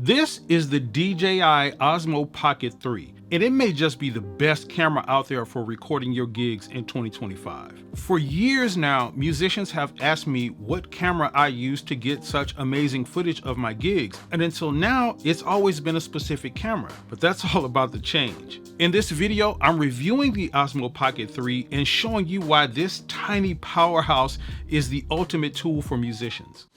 This is the DJI Osmo Pocket 3, and it may just be the best camera out there for recording your gigs in 2025. For years now, musicians have asked me what camera I use to get such amazing footage of my gigs, and until now, it's always been a specific camera, but that's all about to change. In this video, I'm reviewing the Osmo Pocket 3 and showing you why this tiny powerhouse is the ultimate tool for musicians.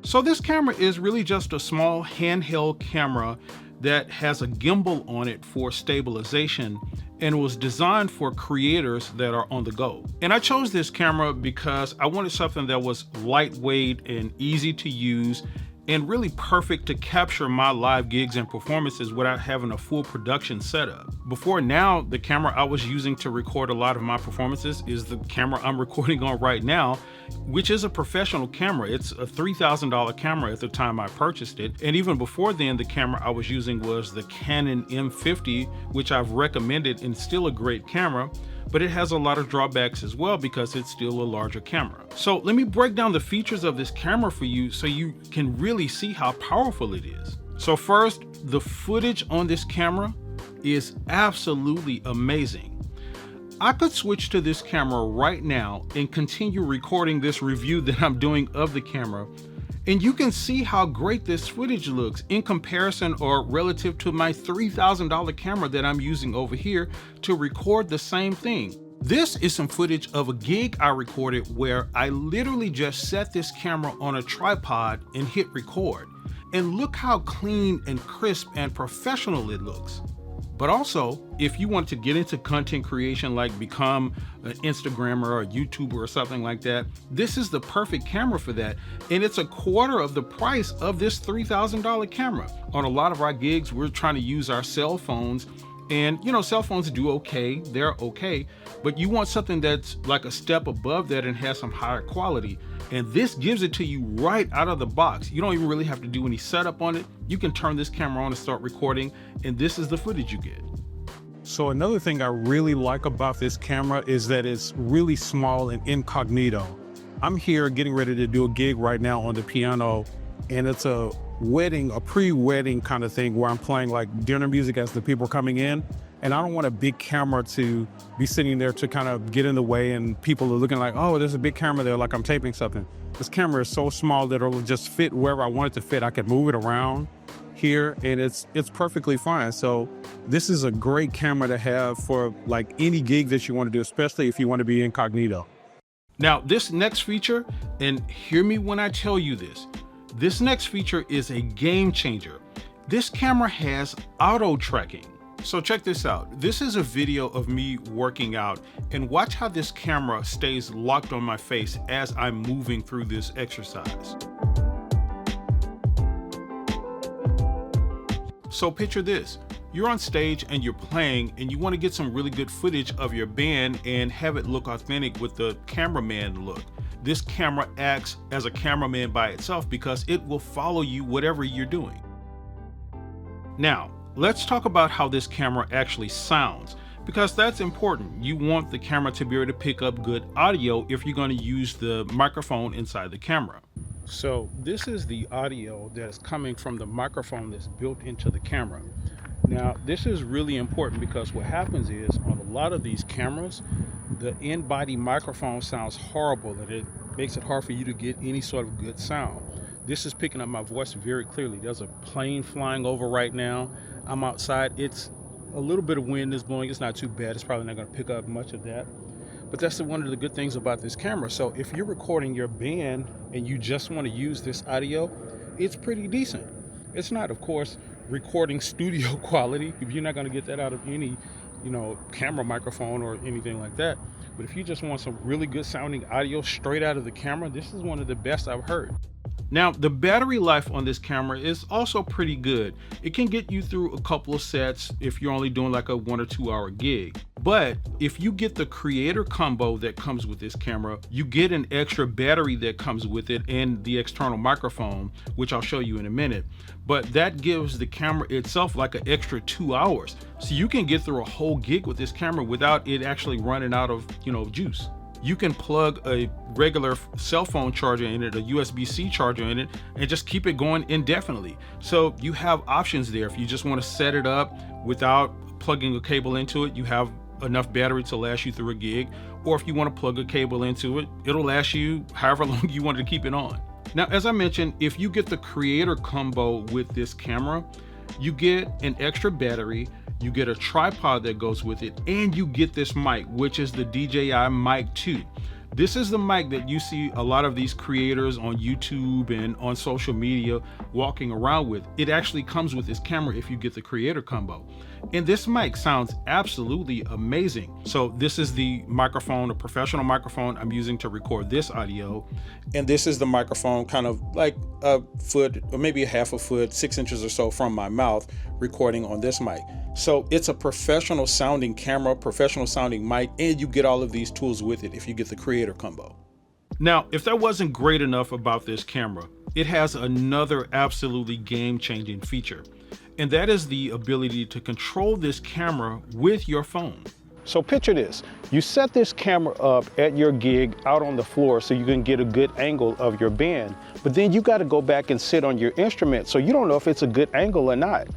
So this camera is really just a small handheld camera that has a gimbal on it for stabilization and was designed for creators that are on the go. And I chose this camera because I wanted something that was lightweight and easy to use and really perfect to capture my live gigs and performances without having a full production setup. Before now, the camera I was using to record a lot of my performances is the camera I'm recording on right now, which is a professional camera. It's a $3,000 camera at the time I purchased it. And even before then, the camera I was using was the Canon M50, which I've recommended and still a great camera, but it has a lot of drawbacks as well because it's still a larger camera. So let me break down the features of this camera for you so you can really see how powerful it is. So first, the footage on this camera is absolutely amazing. I could switch to this camera right now and continue recording this review that I'm doing of the camera, and you can see how great this footage looks in comparison or relative to my $3,000 camera that I'm using over here to record the same thing. This is some footage of a gig I recorded where I literally just set this camera on a tripod and hit record. And look how clean and crisp and professional it looks. But also, if you want to get into content creation, like become an Instagrammer or a YouTuber or something like that, this is the perfect camera for that. And it's a quarter of the price of this $3,000 camera. On a lot of our gigs, we're trying to use our cell phones, and cell phones do okay, they're okay, but you want something that's like a step above that and has some higher quality. And this gives it to you right out of the box. You don't even really have to do any setup on it. You can turn this camera on and start recording, and this is the footage you get. So another thing I really like about this camera is that it's really small and incognito. I'm here getting ready to do a gig right now on the piano, and it's a pre-wedding kind of thing where I'm playing like dinner music as the people are coming in. And I don't want a big camera to be sitting there to kind of get in the way and people are looking like, oh, there's a big camera there, like I'm taping something. This camera is so small that it'll just fit wherever I want it to fit. I can move it around here and it's perfectly fine. So this is a great camera to have for like any gig that you want to do, especially if you want to be incognito. Now, this next feature, and hear me when I tell you this next feature is a game changer. This camera has auto tracking. So check this out. This is a video of me working out, and watch how this camera stays locked on my face as I'm moving through this exercise. So picture this. You're on stage and you're playing and you want to get some really good footage of your band and have it look authentic with the cameraman look. This camera acts as a cameraman by itself because it will follow you whatever you're doing. Now, let's talk about how this camera actually sounds, because that's important. You want the camera to be able to pick up good audio if you're going to use the microphone inside the camera. So this is the audio that is coming from the microphone that's built into the camera. Now, this is really important because what happens is on a lot of these cameras, the in-body microphone sounds horrible and it makes it hard for you to get any sort of good sound. This is picking up my voice very clearly. There's a plane flying over right now. I'm outside. It's a little bit of wind is blowing. It's not too bad. It's probably not going to pick up much of that. But that's one of the good things about this camera. So if you're recording your band and you just want to use this audio, it's pretty decent. It's not, of course, recording studio quality. If you're not going to get that out of any, camera microphone or anything like that. But if you just want some really good sounding audio straight out of the camera, this is one of the best I've heard. Now, the battery life on this camera is also pretty good. It can get you through a couple of sets if you're only doing like a 1 or 2 hour gig. But if you get the creator combo that comes with this camera, you get an extra battery that comes with it and the external microphone, which I'll show you in a minute. But that gives the camera itself like an extra 2 hours. So you can get through a whole gig with this camera without it actually running out of, juice. You can plug a regular cell phone charger in it, a USB-C charger in it, and just keep it going indefinitely. So you have options there. If you just want to set it up without plugging a cable into it, you have enough battery to last you through a gig. Or if you want to plug a cable into it, it'll last you however long you want to keep it on. Now, as I mentioned, if you get the creator combo with this camera, you get an extra battery, you get a tripod that goes with it, and you get this mic, which is the DJI Mic 2. This is the mic that you see a lot of these creators on YouTube and on social media walking around with. It actually comes with this camera if you get the creator combo. And this mic sounds absolutely amazing. So this is the microphone, a professional microphone I'm using to record this audio. And this is the microphone kind of like a foot or maybe a half a foot, 6 inches or so from my mouth, recording on this mic. So it's a professional sounding camera, professional sounding mic, and you get all of these tools with it if you get the creator combo. Now, if that wasn't great enough about this camera, it has another absolutely game-changing feature, and that is the ability to control this camera with your phone. So picture this, you set this camera up at your gig out on the floor so you can get a good angle of your band, but then you got to go back and sit on your instrument so you don't know if it's a good angle or not.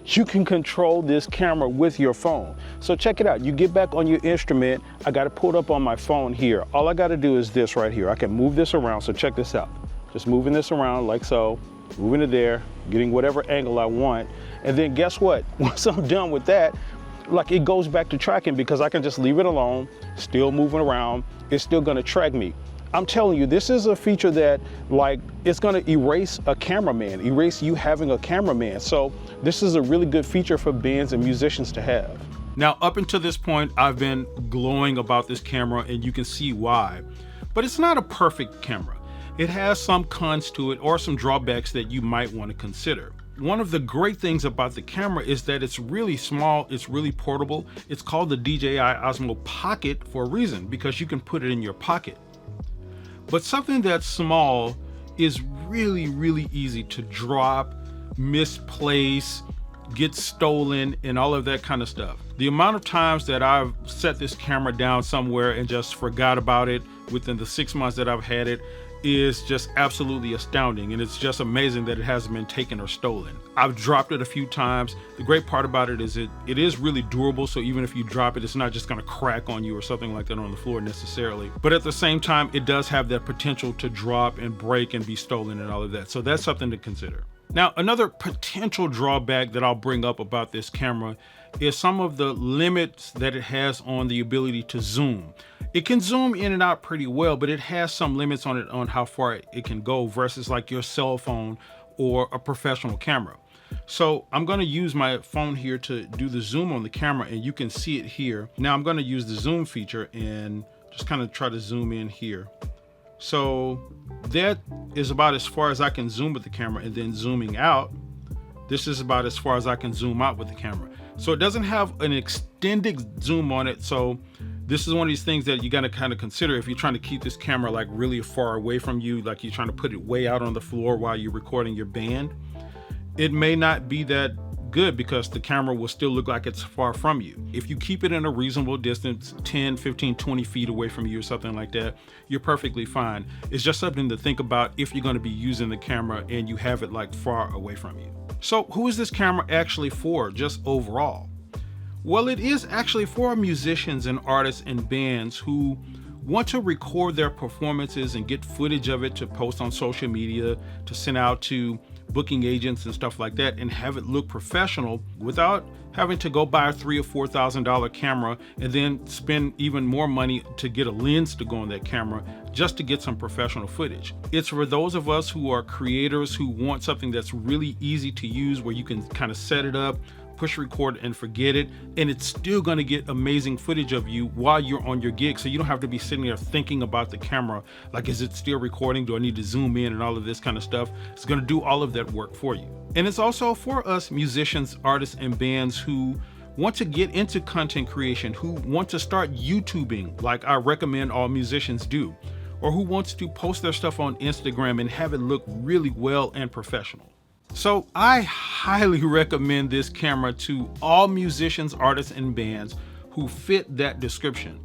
You can control this camera with your phone. So check it out. You get back on your instrument. I got it pulled up on my phone here. All I got to do is this right here. I can move this around. So check this out. Just moving this around like so, moving it there, getting whatever angle I want. And then guess what? Once I'm done with that, like it goes back to tracking because I can just leave it alone, still moving around. It's still going to track me. I'm telling you, this is a feature that like it's going to erase a cameraman, erase you having a cameraman. So this is a really good feature for bands and musicians to have. Now, up until this point, I've been glowing about this camera and you can see why, but it's not a perfect camera. It has some cons to it or some drawbacks that you might want to consider. One of the great things about the camera is that it's really small, it's really portable. It's called the DJI Osmo Pocket for a reason, because you can put it in your pocket. But something that's small is really, really easy to drop, misplace, get stolen, and all of that kind of stuff. The amount of times that I've set this camera down somewhere and just forgot about it within the 6 months that I've had it is just absolutely astounding, and it's just amazing that it hasn't been taken or stolen. I've dropped it a few times. The great part about it is it is really durable, so even if you drop it, it's not just gonna crack on you or something like that on the floor necessarily. But at the same time, it does have that potential to drop and break and be stolen and all of that, so that's something to consider. Now, another potential drawback that I'll bring up about this camera is some of the limits that it has on the ability to zoom. It can zoom in and out pretty well, but it has some limits on it on how far it can go versus like your cell phone or a professional camera. So I'm going to use my phone here to do the zoom on the camera, and you can see it here. Now I'm going to use the zoom feature and just kind of try to zoom in here. So that is about as far as I can zoom with the camera, and then zooming out, this is about as far as I can zoom out with the camera. So it doesn't have an extended zoom on it. So this is one of these things that you got to kind of consider if you're trying to keep this camera like really far away from you, like you're trying to put it way out on the floor while you're recording your band. It may not be that good because the camera will still look like it's far from you. If you keep it in a reasonable distance, 10, 15, 20 feet away from you or something like that, you're perfectly fine. It's just something to think about if you're going to be using the camera and you have it like far away from you. So who is this camera actually for, just overall? Well, it is actually for musicians and artists and bands who want to record their performances and get footage of it to post on social media, to send out to booking agents and stuff like that, and have it look professional without having to go buy a $3,000 or $4,000 camera and then spend even more money to get a lens to go on that camera just to get some professional footage. It's for those of us who are creators who want something that's really easy to use, where you can kind of set it up, push record and forget it, and it's still going to get amazing footage of you while you're on your gig, so you don't have to be sitting there thinking about the camera like, is it still recording, do I need to zoom in, and all of this kind of stuff. It's going to do all of that work for you. And it's also for us musicians, artists, and bands who want to get into content creation, who want to start YouTubing like I recommend all musicians do, or who wants to post their stuff on Instagram and have it look really well and professional. So I highly recommend this camera to all musicians, artists, and bands who fit that description.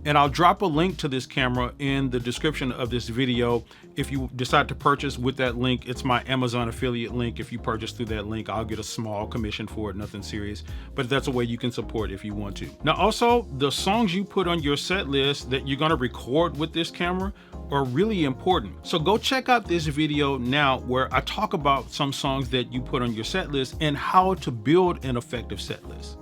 And I'll drop a link to this camera in the description of this video. If you decide to purchase with that link, it's my Amazon affiliate link. If you purchase through that link, I'll get a small commission for it, nothing serious, but that's a way you can support if you want to. Now also, the songs you put on your set list that you're gonna record with this camera are really important. So go check out this video now where I talk about some songs that you put on your set list and how to build an effective set list.